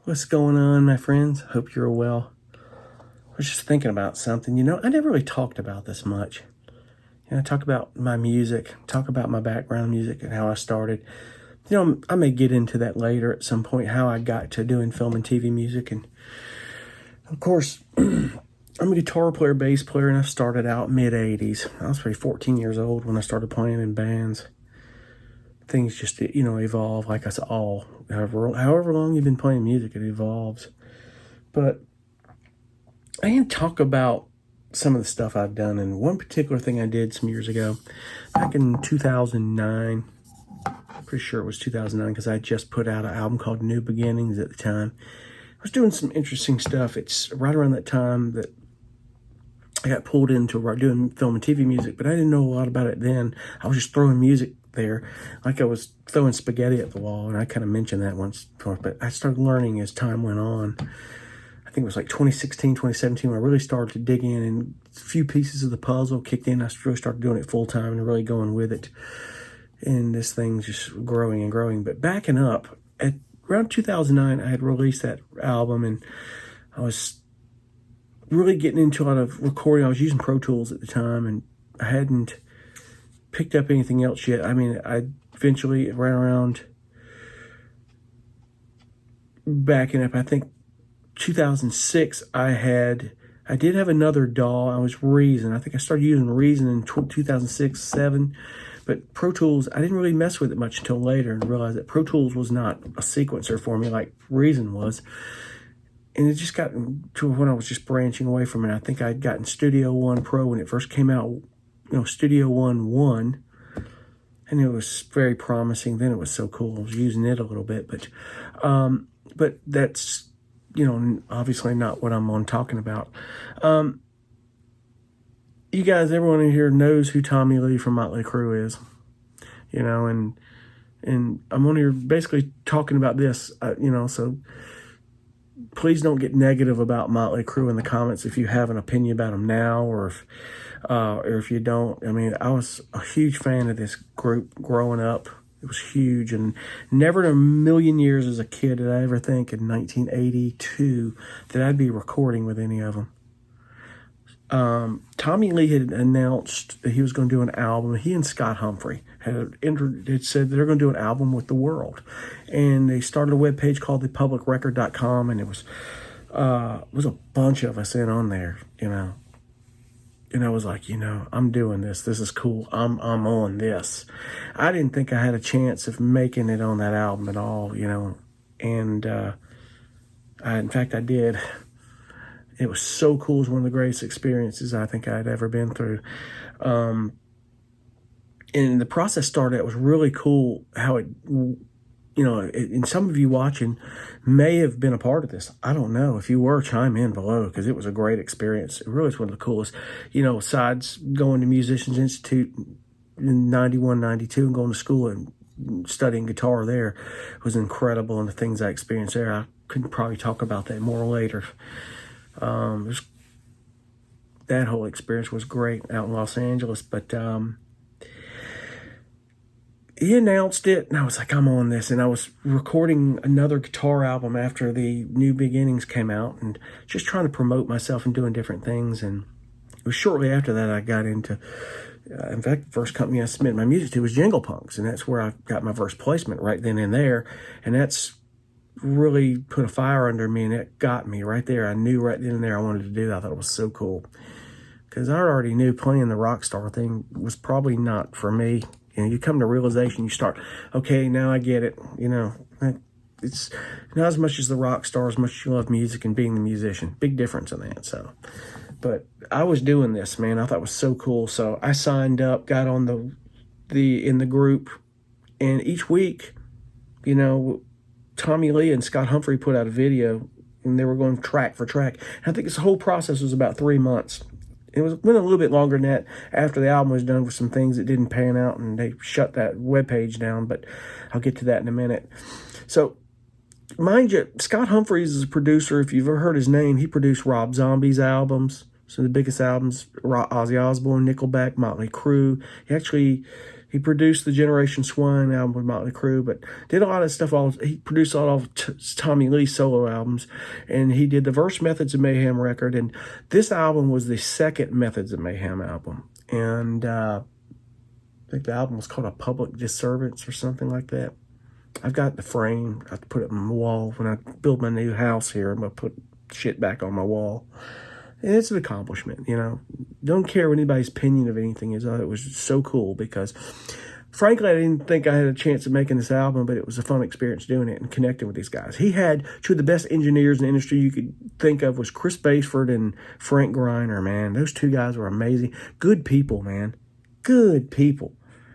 What's going on, my friends? Hope you're well. I was just thinking about something. I never really talked about this much. I talk about my music, talk about my background music and how I started. I may get into that later at some point, how I got to doing film and TV music. And of course, I'm a guitar player, bass player, and I started out mid-'80s. I was probably 14 years old when I started playing in bands. Things just, evolve like us all. However long you've been playing music, it evolves. But I can talk about some of the stuff I've done. And one particular thing I did some years ago, back in 2009, pretty sure it was 2009 because I just put out an album called New Beginnings at the time. I was doing some interesting stuff. It's right around that time that I got pulled into doing film and TV music, but I didn't know a lot about it then. I was just throwing music there like I was throwing spaghetti at the wall, and I kind of mentioned that once before, but I started learning as time went on. I think it was like 2016, 2017 when I really started to dig in, and a few pieces of the puzzle kicked in. I really started doing it full time and really going with it. And this thing's just growing and growing. But backing up, at around 2009, I had released that album, and I was really getting into a lot of recording. I was using Pro Tools at the time, and I hadn't picked up anything else yet. I mean, I eventually ran around backing up, I think 2006, I did have another DAW. I was Reason. I think I started using Reason in 2006, 7. But Pro Tools, I didn't really mess with it much until later and realized that Pro Tools was not a sequencer for me like Reason was. And it just got to when I was just branching away from it. I think I'd gotten Studio One Pro when it first came out, Studio One 1. And it was very promising. Then it was so cool. I was using it a little bit. But that's, obviously not what I'm talking about. You guys, everyone in here knows who Tommy Lee from Motley Crue is, and I'm on here basically talking about this, so please don't get negative about Motley Crue in the comments if you have an opinion about them now, or if you don't. I mean, I was a huge fan of this group growing up. It was huge, and never in a million years as a kid did I ever think in 1982 that I'd be recording with any of them. Tommy Lee had announced that he was going to do an album. He and Scott Humphrey had said they're going to do an album with the world, and they started a webpage called thepublicrecord.com, and it was a bunch of us in on there, And I was like, I'm doing this. This is cool. I'm on this. I didn't think I had a chance of making it on that album at all, And in fact, I did. It was so cool. It was one of the greatest experiences I think I'd ever been through. And the process started. It was really cool how it, and some of you watching may have been a part of this. I don't know. If you were, chime in below, because it was a great experience. It really was one of the coolest, besides going to Musicians Institute in 91, 92 and going to school and studying guitar there was incredible. And the things I experienced there, I could probably talk about that more later. That whole experience was great out in Los Angeles, but he announced it, and I was like, I'm on this. And I was recording another guitar album after the New Beginnings came out, and just trying to promote myself and doing different things. And it was shortly after that I got into, in fact, the first company I submitted my music to was Jingle Punks, and that's where I got my first placement right then and there. And that's really put a fire under me, and it got me right there. I knew right then and there I wanted to do that. I thought it was so cool, because I already knew playing the rock star thing was probably not for me. You come to realization, you start, okay, now I get it. It's not as much as the rock star, as much as you love music and being the musician. Big difference in that. So, but I was doing this, man. I thought it was so cool. So I signed up, got on in the group, and each week, Tommy Lee and Scott Humphrey put out a video, and they were going track for track. And I think this whole process was about 3 months. It went a little bit longer than that after the album was done, with some things that didn't pan out, and they shut that webpage down, but I'll get to that in a minute. So, mind you, Scott Humphreys is a producer. If you've ever heard his name, he produced Rob Zombie's albums, some of the biggest albums, Ozzy Osbourne, Nickelback, Motley Crue. He actually He produced the Generation Swine album with Motley Crue, but did a lot of stuff. He produced all of Tommy Lee's solo albums, and he did the Verse Methods of Mayhem record. And this album was the second Methods of Mayhem album. And I think the album was called A Public Disservice or something like that. I've got the frame. I have to put it on the wall. When I build my new house here, I'm going to put shit back on my wall. And it's an accomplishment, you know. Don't care what anybody's opinion of anything is. It was so cool because, frankly, I didn't think I had a chance of making this album, but it was a fun experience doing it and connecting with these guys. He had two of the best engineers in the industry you could think of was Chris Basford and Frank Griner, man. Those two guys were amazing. Good people, man. Good people.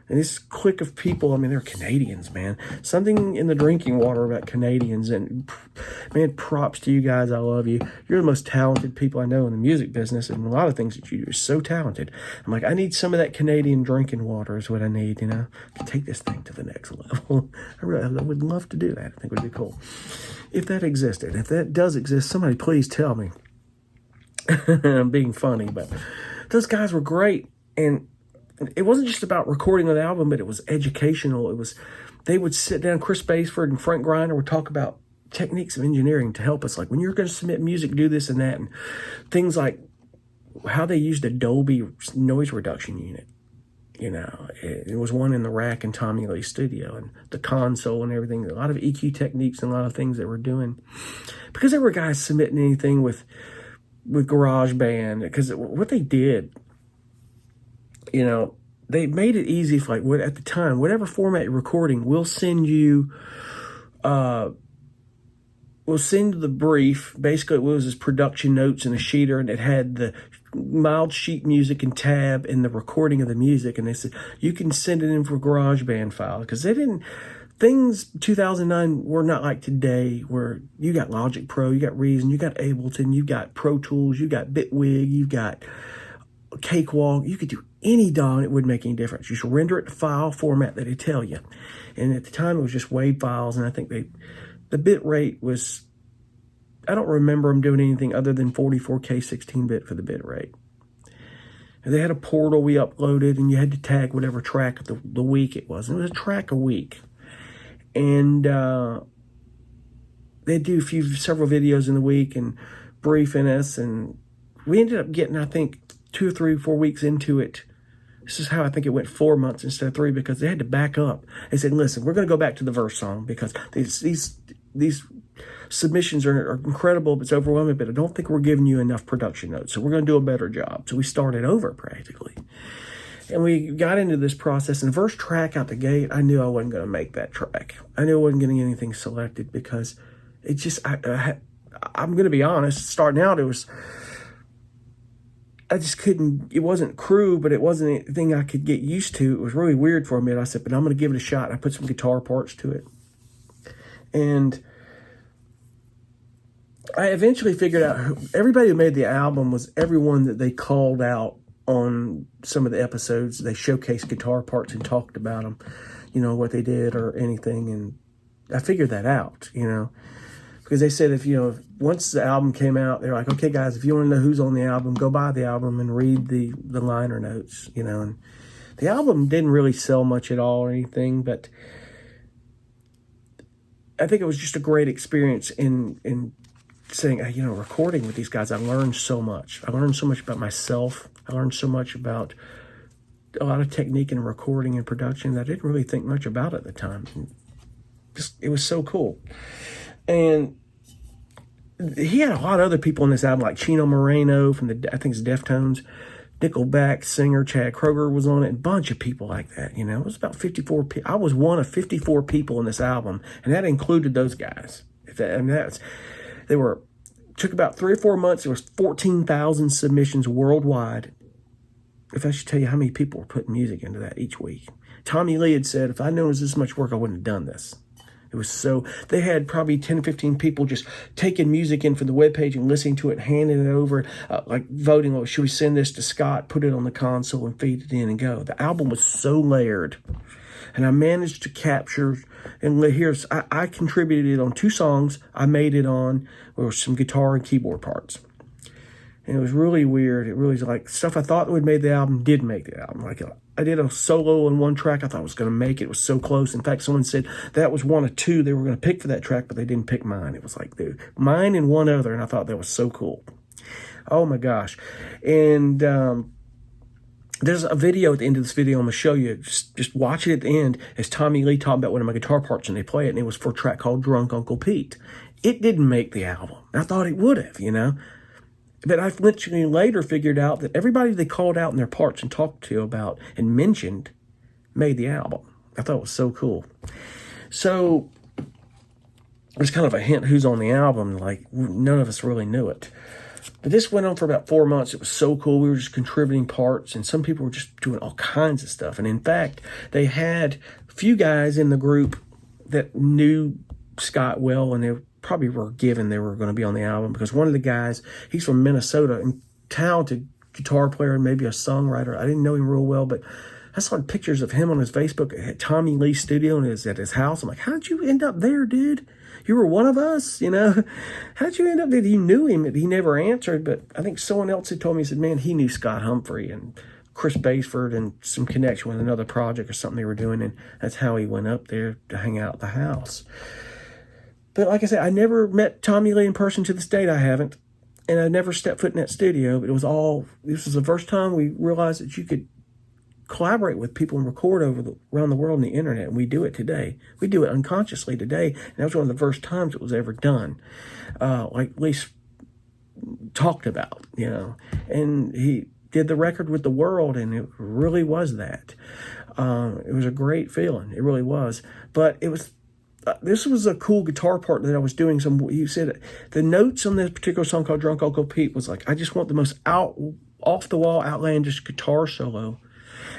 And this clique of people, I mean, they're Canadians, man. Something in the drinking water about Canadians. And, man, props to you guys. I love you. You're the most talented people I know in the music business. And a lot of things that you do are so talented. I'm like, I need some of that Canadian drinking water is what I need, you know, to take this thing to the next level. I would love to do that. I think it would be cool. If that existed, if that does exist, somebody please tell me. I'm being funny, but those guys were great. And it wasn't just about recording an album, but it was educational. They would sit down, Chris Basford and Frank Griner would talk about techniques of engineering to help us. Like when you're going to submit music, do this and that. And things like how they used a Dolby noise reduction unit. You know, it was one in the rack in Tommy Lee's studio and the console and everything. A lot of EQ techniques and a lot of things they were doing. Because there were guys submitting anything with GarageBand. Because what they did, you know, they made it easy for like at the time, whatever format you're recording, we'll send you the brief. Basically, it was his production notes and a sheeter, and it had the mild sheet music and tab and the recording of the music. And they said, you can send it in for GarageBand file because things 2009 were not like today where you got Logic Pro, you got Reason, you got Ableton, you got Pro Tools, you got Bitwig, you got Cakewalk. You could do any DAW and it wouldn't make any difference. You should render it to file format that they tell you. And at the time it was just WAV files, and I think the bit rate was, I don't remember them doing anything other than 44K 16-bit for the bit rate. And they had a portal we uploaded, and you had to tag whatever track of the week it was. And it was a track a week. And they'd do several videos in the week and briefing us, and we ended up getting, I think, 2 or 3 or 4 weeks into it. This is how I think it went 4 months instead of 3 because they had to back up. They said, listen, we're going to go back to the verse song because these submissions are incredible, but it's overwhelming, but I don't think we're giving you enough production notes. So we're going to do a better job. So we started over practically. And we got into this process, and the first track out the gate, I knew I wasn't going to make that track. I knew I wasn't going to get anything selected because it just, I'm going to be honest, starting out, I just couldn't, it wasn't Crue, but it wasn't anything I could get used to. It was really weird for a minute. I said, but I'm going to give it a shot. I put some guitar parts to it. And I eventually figured out everybody who made the album was everyone that they called out on some of the episodes. They showcased guitar parts and talked about them, you know, what they did or anything. And I figured that out, you know. Because they said once the album came out, they're like, okay, guys, if you want to know who's on the album, go buy the album and read the liner notes, you know. And the album didn't really sell much at all or anything, but I think it was just a great experience in saying, recording with these guys. I learned so much. I learned so much about myself. I learned so much about a lot of technique in recording and production that I didn't really think much about at the time. It was so cool. And he had a lot of other people in this album, like Chino Moreno from I think it's Deftones, Nickelback singer Chad Kroeger was on it, and a bunch of people like that. You know, it was about 54 people. I was one of 54 people in this album, and that included those guys. Took about 3 or 4 months. There was 14,000 submissions worldwide. If I should tell you how many people were putting music into that each week. Tommy Lee had said, if I'd known it was this much work, I wouldn't have done this. It was they had probably 10 or 15 people just taking music in from the webpage and listening to it, handing it over, like voting, should we send this to Scott, put it on the console and feed it in and go. The album was so layered. And I managed to capture, and I contributed it on 2 songs. I made it on, with some guitar and keyboard parts. And it was really weird. It really was like stuff I thought would make the album did make the album. Like I did a solo on one track I thought was going to make it. It was so close. In fact, someone said that was one of two they were going to pick for that track, but they didn't pick mine. It was like mine and one other, and I thought that was so cool. Oh my gosh. And there's a video at the end of this video I'm going to show you. Just watch it at the end as Tommy Lee talking about one of my guitar parts, and they play it, and it was for a track called Drunk Uncle Pete. It didn't make the album. I thought it would have, But I literally later figured out that everybody they called out in their parts and talked to about and mentioned made the album. I thought it was so cool. So there's kind of a hint who's on the album. Like, none of us really knew it. But this went on for about 4 months. It was so cool. We were just contributing parts, and some people were just doing all kinds of stuff. And in fact, they had a few guys in the group that knew Scott well, and they probably were given they were going to be on the album, because one of the guys, he's from Minnesota, and talented guitar player and maybe a songwriter. I didn't know him real well, but I saw pictures of him on his Facebook at Tommy Lee's studio and at his house. I'm like, how did you end up there, dude? You were one of us, How'd you end up there? You knew him. He never answered, but I think someone else had told me, he said, man, he knew Scott Humphrey and Chris Basford and some connection with another project or something they were doing, and that's how he went up there to hang out at the house. But like I said, I never met Tommy Lee in person to this date. I haven't. And I never stepped foot in that studio. But this was the first time we realized that you could collaborate with people and record around the world on the internet. And we do it today. We do it unconsciously today. And that was one of the first times it was ever done. Like at least talked about, And he did the record with the world, and it really was that. It was a great feeling. It really was. But it was... this was a cool guitar part that I was doing. You said the notes on this particular song called Drunk Uncle Pete was like, I just want the most off-the-wall, outlandish guitar solo.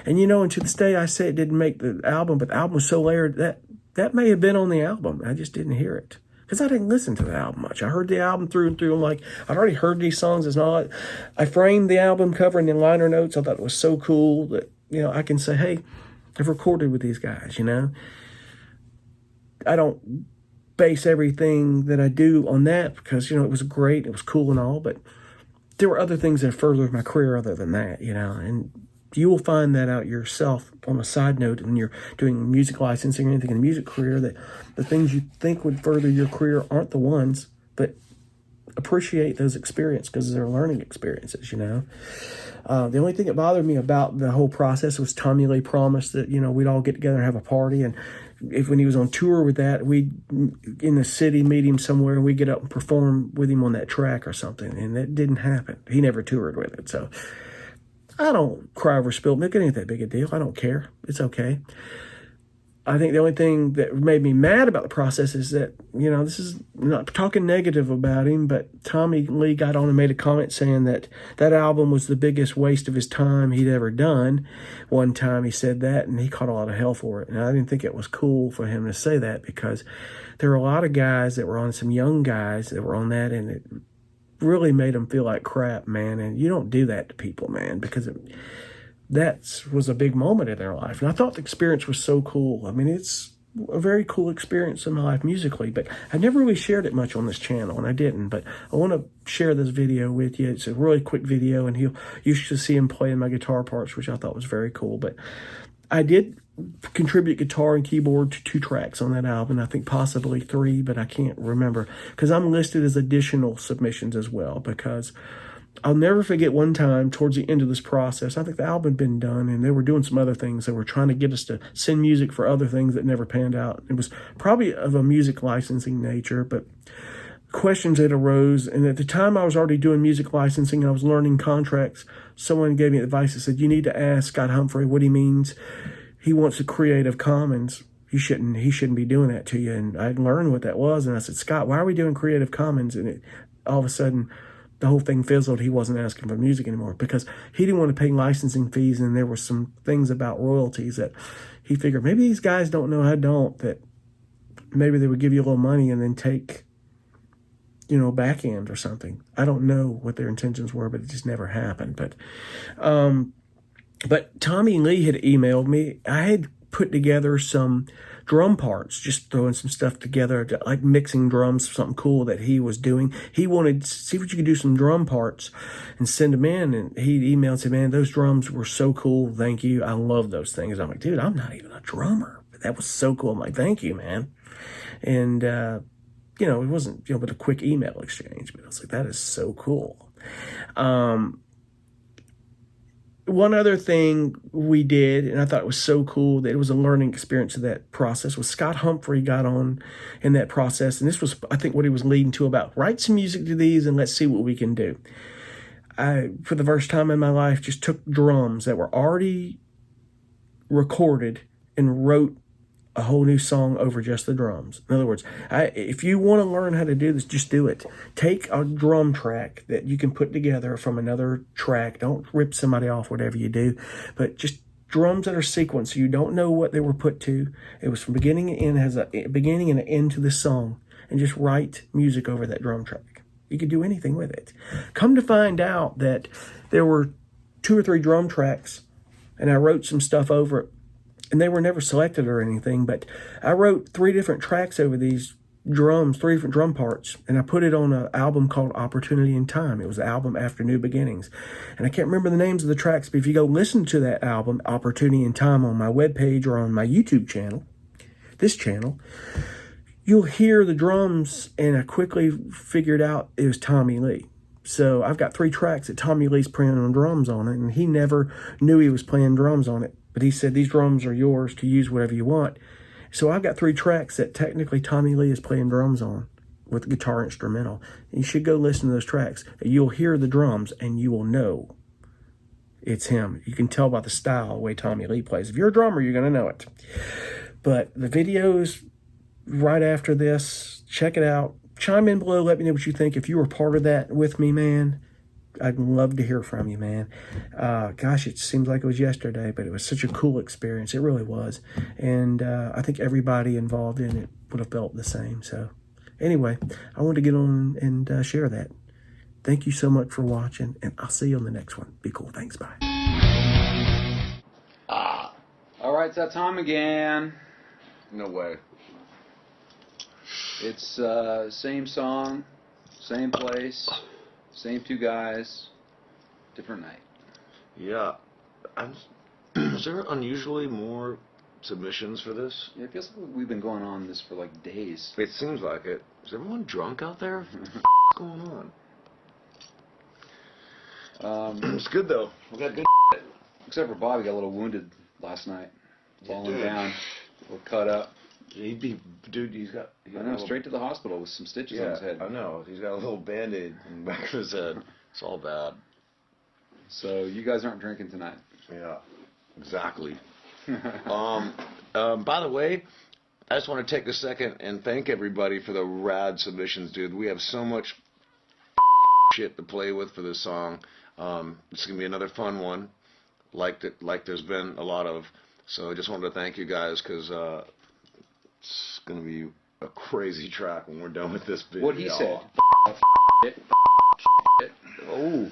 And, and to this day, I say it didn't make the album, but the album was so layered that may have been on the album. I just didn't hear it because I didn't listen to the album much. I heard the album through and through. I'm like, I've already heard these songs. It's not. I framed the album cover and the liner notes. I thought it was so cool that, I can say, hey, I've recorded with these guys, I don't base everything that I do on that because, it was great. It was cool and all, but there were other things that furthered my career other than that, and you will find that out yourself on a side note when you're doing music licensing or anything in the music career, that the things you think would further your career aren't the ones, but appreciate those experiences because they're learning experiences, The only thing that bothered me about the whole process was Tommy Lee promised that, we'd all get together and have a party. And when he was on tour with that, we'd in the city meet him somewhere and we'd get up and perform with him on that track or something. And that didn't happen. He never toured with it. So I don't cry over spilled milk. It ain't that big a deal. I don't care. It's okay. I think the only thing that made me mad about the process is that, this is not talking negative about him, but Tommy Lee got on and made a comment saying that album was the biggest waste of his time he'd ever done. One time he said that, and he caught a lot of hell for it. And I didn't think it was cool for him to say that because there were a lot of guys that were on, some young guys that were on that, and it really made them feel like crap, man. And you don't do that to people, man, because that was a big moment in their life. And I thought the experience was so cool. I mean, it's a very cool experience in my life musically, but I never really shared it much on this channel, and I didn't. But I want to share this video with you. It's a really quick video, and you should see him playing my guitar parts, which I thought was very cool. But I did contribute guitar and keyboard to 2 tracks on that album. I think possibly 3, but I can't remember because I'm listed as additional submissions as well, because I'll never forget one time towards the end of this process, I think the album had been done and they were doing some other things. They were trying to get us to send music for other things that never panned out. It was probably of a music licensing nature, but questions that arose. And at the time I was already doing music licensing and I was learning contracts. Someone gave me advice that said, you need to ask Scott Humphrey what he means. He wants a Creative Commons. He shouldn't be doing that to you. And I learned what that was. And I said, Scott, why are we doing Creative Commons? And all of a sudden, the whole thing fizzled. He wasn't asking for music anymore because he didn't want to pay licensing fees. And there were some things about royalties that he figured maybe these guys don't know, I don't, that maybe they would give you a little money and then take, back end or something. I don't know what their intentions were, but it just never happened. But Tommy Lee had emailed me. I had put together some drum parts, just throwing some stuff together, like mixing drums, something cool that he was doing. He wanted to see what you could do some drum parts and send them in. And he emailed and said, man, those drums were so cool. Thank you. I love those things. I'm like, dude, I'm not even a drummer. But that was so cool. I'm like, thank you, man. And, it wasn't, but a quick email exchange. But I was like, that is so cool. One other thing we did, and I thought it was so cool that it was a learning experience of that process, was Scott Humphrey got on in that process. And this was, I think, what he was leading to about write some music to these and let's see what we can do. I, for the first time in my life, just took drums that were already recorded and wrote a whole new song over just the drums. In other words, if you want to learn how to do this, just do it. Take a drum track that you can put together from another track. Don't rip somebody off, whatever you do, but just drums that are sequenced. So you don't know what they were put to. It was from beginning and end, has a beginning and an end to the song, and just write music over that drum track. You could do anything with it. Come to find out that there were 2 or 3 drum tracks, and I wrote some stuff over it. And they were never selected or anything, but I wrote 3 different tracks over these drums, 3 different drum parts, and I put it on an album called Opportunity in Time. It was the album after New Beginnings. And I can't remember the names of the tracks, but if you go listen to that album, Opportunity in Time, on my webpage or on my YouTube channel, this channel, you'll hear the drums, and I quickly figured out it was Tommy Lee. So I've got 3 tracks that Tommy Lee's playing on drums on it, and he never knew he was playing drums on it. But he said, these drums are yours to use whatever you want. So I've got 3 tracks that technically Tommy Lee is playing drums on with guitar instrumental. You should go listen to those tracks. You'll hear the drums and you will know it's him. You can tell by the style, the way Tommy Lee plays. If you're a drummer, you're going to know it. But the videos right after this, check it out. Chime in below. Let me know what you think. If you were part of that with me, man, I'd love to hear from you, man. Gosh, it seems like it was yesterday, but it was such a cool experience. It really was. And I think everybody involved in it would have felt the same. So anyway, I wanted to get on and share that. Thank you so much for watching, and I'll see you on the next one. Be cool. Thanks. Bye. All right, it's that time again. No way. It's same song, same place. Same 2 guys, different night. Yeah. Is there unusually more submissions for this? Yeah, it feels like we've been going on this for like days. It seems like it. Is everyone drunk out there? What's going on? It's good though. We got good. Except for Bobby, got a little wounded last night, falling down, a little cut up. Dude, he's got I know, straight to the hospital with some stitches on his head. I know. He's got a little Band-Aid in the back of his head. It's all bad. So you guys aren't drinking tonight. Yeah, exactly. By the way, I just want to take a second and thank everybody for the rad submissions, dude. We have so much shit to play with for this song. It's going to be another fun one, like there's been a lot of. So I just wanted to thank you guys, because it's going to be a crazy track when we're done with this video. What he said. Oh.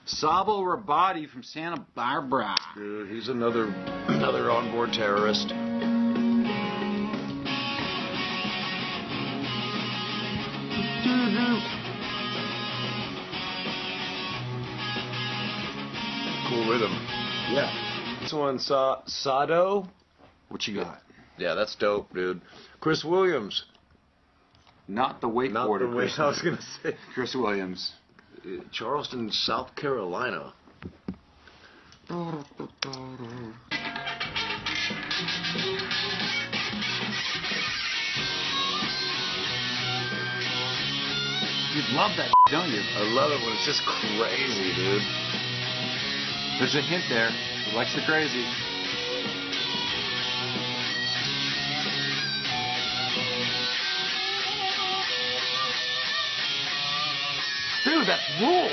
Sabo Rabati from Santa Barbara. Dude, he's another onboard terrorist. Cool rhythm. Yeah. This one's Sado. What you got? Yeah, that's dope, dude. Chris Williams. Not the wakeboarder. Not the way I was going to say. Chris Williams. Charleston, South Carolina. You'd love that, don't you? I love it when it's just crazy, dude. There's a hint there. He likes the crazy. Dude, that's rules.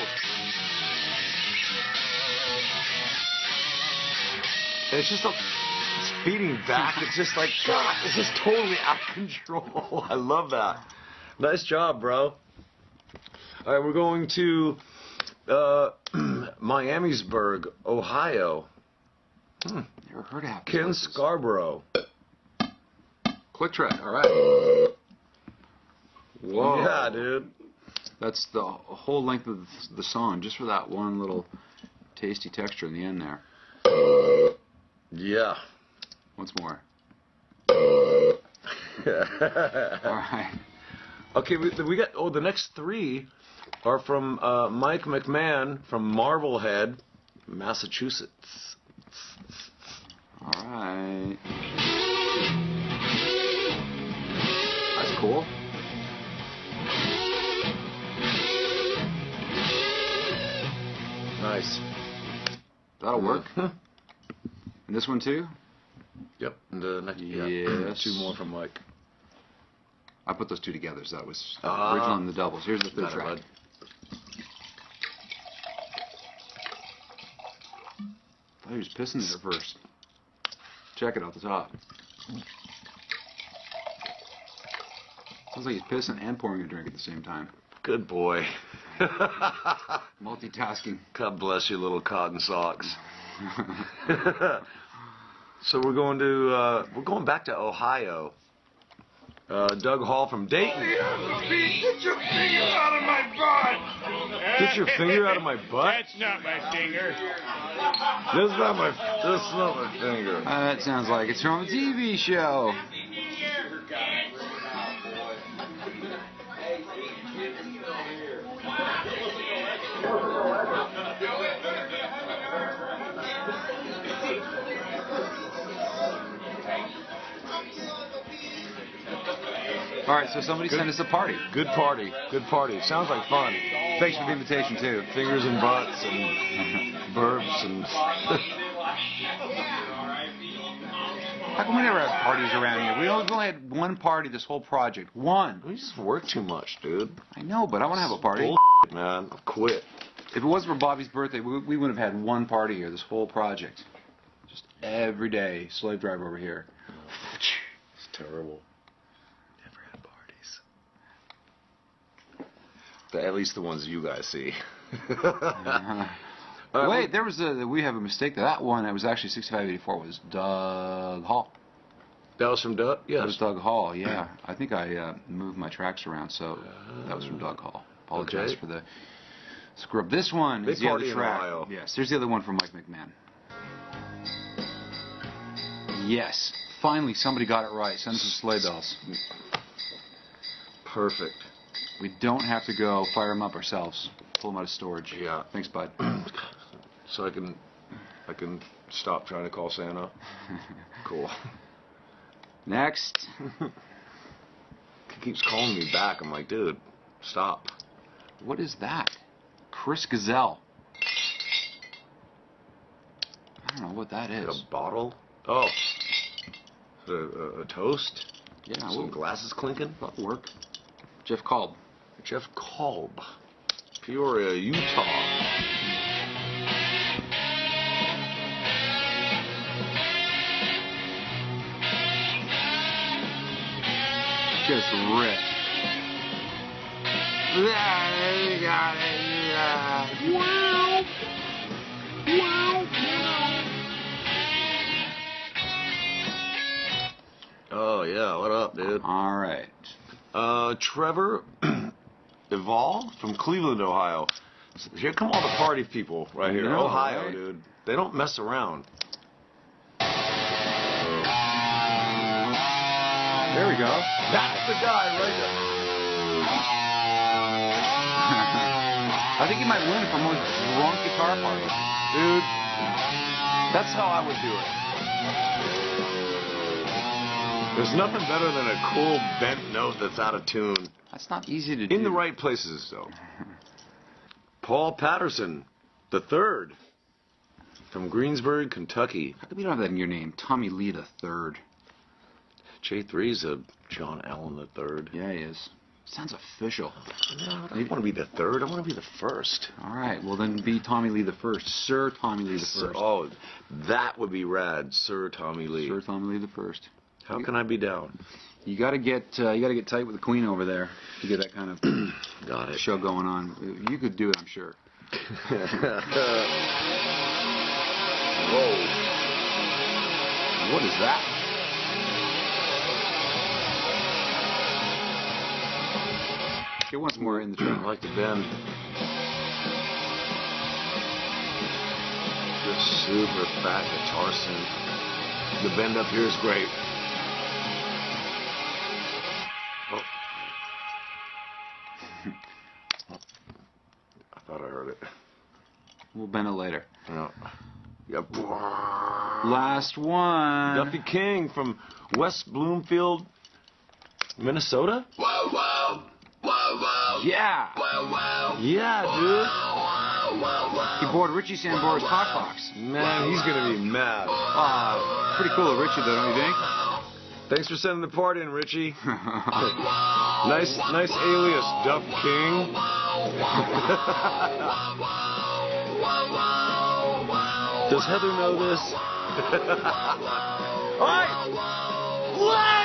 And it's just it's beating back. It's just like, God, it's just totally out of control. I love that. Nice job, bro. All right, we're going to Miamisburg, Ohio. Never heard of Ken places. Scarborough. Click track. All right. Whoa. Yeah, dude. That's the whole length of the song, just for that one little tasty texture in the end there. Yeah. Once more. All right. Okay, we got. Oh, the next three are from Mike McMahon from Marblehead, Massachusetts. All right. That's cool. Nice. That'll work. And this one too? Yep. And the next, Yes. two more from Mike. I put those two together, so that was the Ah. original and the doubles. Here's the third Got it, track. bud. I thought he was pissing there first. Check it off the top. Sounds like he's pissing and pouring a drink at the same time. Good boy. Multitasking. God bless you, little cotton socks. So we're going back to Ohio. Doug Hall from Dayton. Get your finger out of my butt! Get your finger out of my butt? That's not my finger. That's not my finger. That sounds like it's from a TV show. All right, so somebody sent us a party. Good party. Good party. Sounds like fun. Thanks for the invitation, too. Fingers and butts and burps and... How come we never have parties around here? We only had one party this whole project. One. We just work too much, dude. I know, but I want to have a party. Bullshit, man. I'll quit. If it wasn't for Bobby's birthday, we would have had one party here, this whole project. Just every day, slave driver over here. It's terrible. Never had parties. At least the ones you guys see. Wait, there was we have a mistake. That one that was actually 6584 was Doug Hall. That was from Doug? Yes. That was Doug Hall, yeah. I think I moved my tracks around, so that was from Doug Hall. Apologize for the screw up. This one Big is the other party in track. Ohio. Yes, here's the other one from Mike McMahon. Yes, finally somebody got it right. Send us some sleigh bells. Perfect. We don't have to go fire them up ourselves. Pull them out of storage. Yeah. Thanks, bud. So I can stop trying to call Santa. Cool. Next. He keeps calling me back. I'm like, dude, stop. What is that? Chris Gazelle. I don't know what that is. A bottle? Oh. A toast? Yeah, Some glasses clinking? that'll work. Jeff Kolb. Jeff Kolb. Peoria, Utah. Just rip. Wow. Wow. Oh, yeah. What up, dude? All right. Trevor Eval from Cleveland, Ohio. So here come all the party people right here. know, Ohio, right? dude. They don't mess around. There we go. That's the guy right there. I think he might win for most drunk guitar party. Dude, that's how I would do it. There's nothing better than a cool bent note that's out of tune. That's not easy to do. In the right places, though. Paul Patterson, the third, from Greensburg, Kentucky. How come you don't have that in your name? Tommy Lee the Third. J3's a John Allen the third. Yeah, he is. Sounds official. No, I don't want to be the third. I want to be the first. All right, well then be Tommy Lee the First. Sir Tommy Lee the First. Oh, that would be rad, Sir Tommy Lee. Sir Tommy Lee the First. How can I be down? You gotta get tight with the Queen over there to get that kind of Got it. show going on. You could do it, I'm sure. Whoa. What is that? Get once more in the I trunk. like the bend. Just super fat guitar synth. The bend up here is great. Oh. I thought I heard it. We'll bend it later. Yeah. Yep. Last one. Duffy King from West Bloomfield, Minnesota? Yeah. Yeah, dude. He bored Richie Samboro's Cockbox. Man, he's gonna be mad. Pretty cool of Richie, though, don't you think? Thanks for sending the part in, Richie. nice alias, Duff King. Does Heather know this? All right.